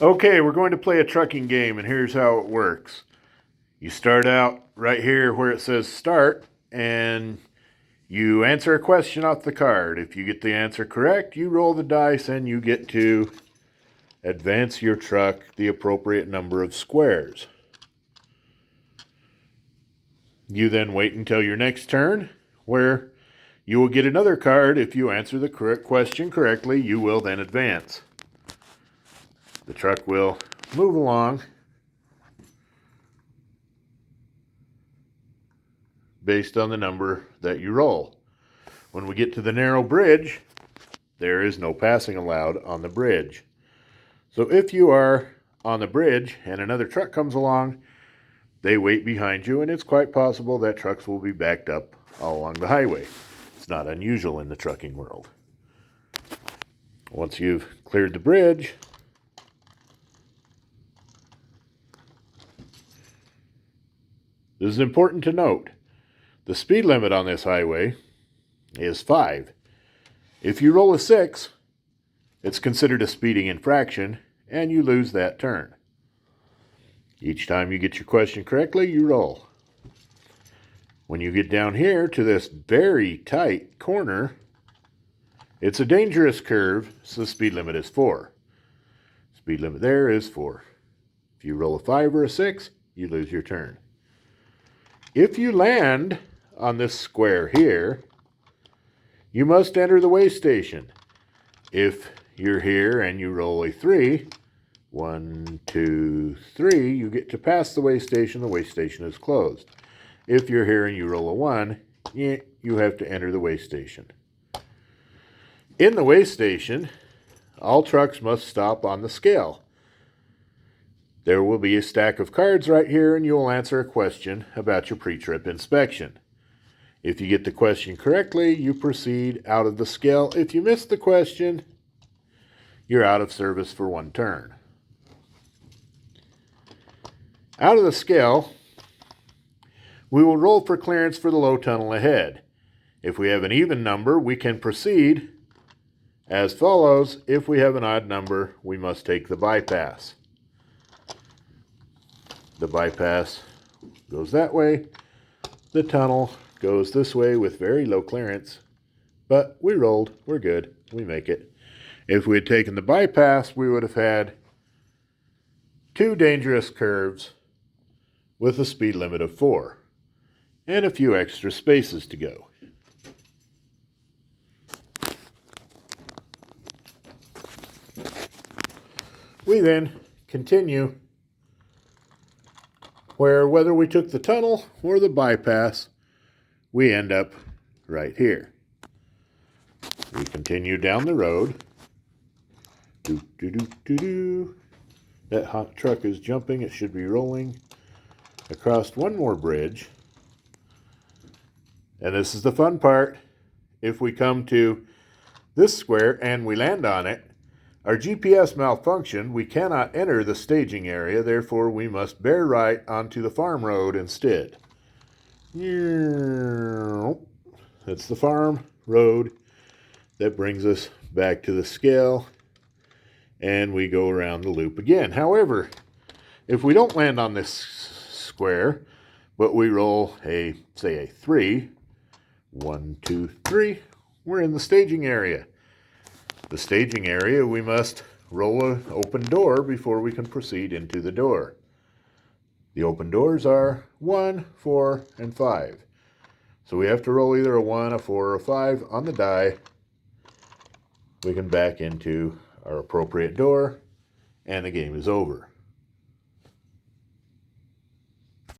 Okay, we're going to play a trucking game, and here's how it works. You start out right here where it says start, and you answer a question off the card. If you get the answer correct, you roll the dice and you get to advance your truck the appropriate number of squares. You then wait until your next turn, where you will get another card. If you answer the correct question correctly, you will then advance. The truck will move along based on the number that you roll. When we get to the narrow bridge, there is no passing allowed on the bridge. So if you are on the bridge and another truck comes along, they wait behind you, and it's quite possible that trucks will be backed up all along the highway. It's not unusual in the trucking world. Once you've cleared the bridge, this is important to note. The speed limit on this highway is 5. If you roll a 6, it's considered a speeding infraction, and you lose that turn. Each time you get your question correctly, you roll. When you get down here to this very tight corner, it's a dangerous curve, so the speed limit is 4. Speed limit there is 4. If you roll a 5 or a 6, you lose your turn. If you land on this square here, you must enter the weigh station. If you're here and you roll a 3, 1, 2, 3, you get to pass the weigh station. The weigh station is closed. If you're here and you roll a 1, you have to enter the weigh station. In the weigh station, all trucks must stop on the scale. There will be a stack of cards right here, and you'll answer a question about your pre-trip inspection. If you get the question correctly, you proceed out of the scale. If you miss the question, you're out of service for one turn. Out of the scale, we will roll for clearance for the low tunnel ahead. If we have an even number, we can proceed as follows. If we have an odd number, we must take the bypass. The bypass goes that way. The tunnel goes this way with very low clearance. But we rolled. We're good. We make it. If we had taken the bypass, we would have had 2 dangerous curves with a speed limit of 4 and a few extra spaces to go. We then continue where whether we took the tunnel or the bypass, we end up right here. We continue down the road. That hot truck is jumping. It should be rolling across one more bridge. And this is the fun part. If we come to this square and we land on it, our GPS malfunctioned. We cannot enter the staging area, therefore we must bear right onto the farm road instead. That's the farm road that brings us back to the scale, and we go around the loop again. However, if we don't land on this square, but we roll say a 3, 1, 2, 3, we're in the staging area. The staging area, we must roll an open door before we can proceed into the door. The open doors are 1, 4, and 5. So we have to roll either a 1, a 4, or a 5 on the die. We can back into our appropriate door, and the game is over.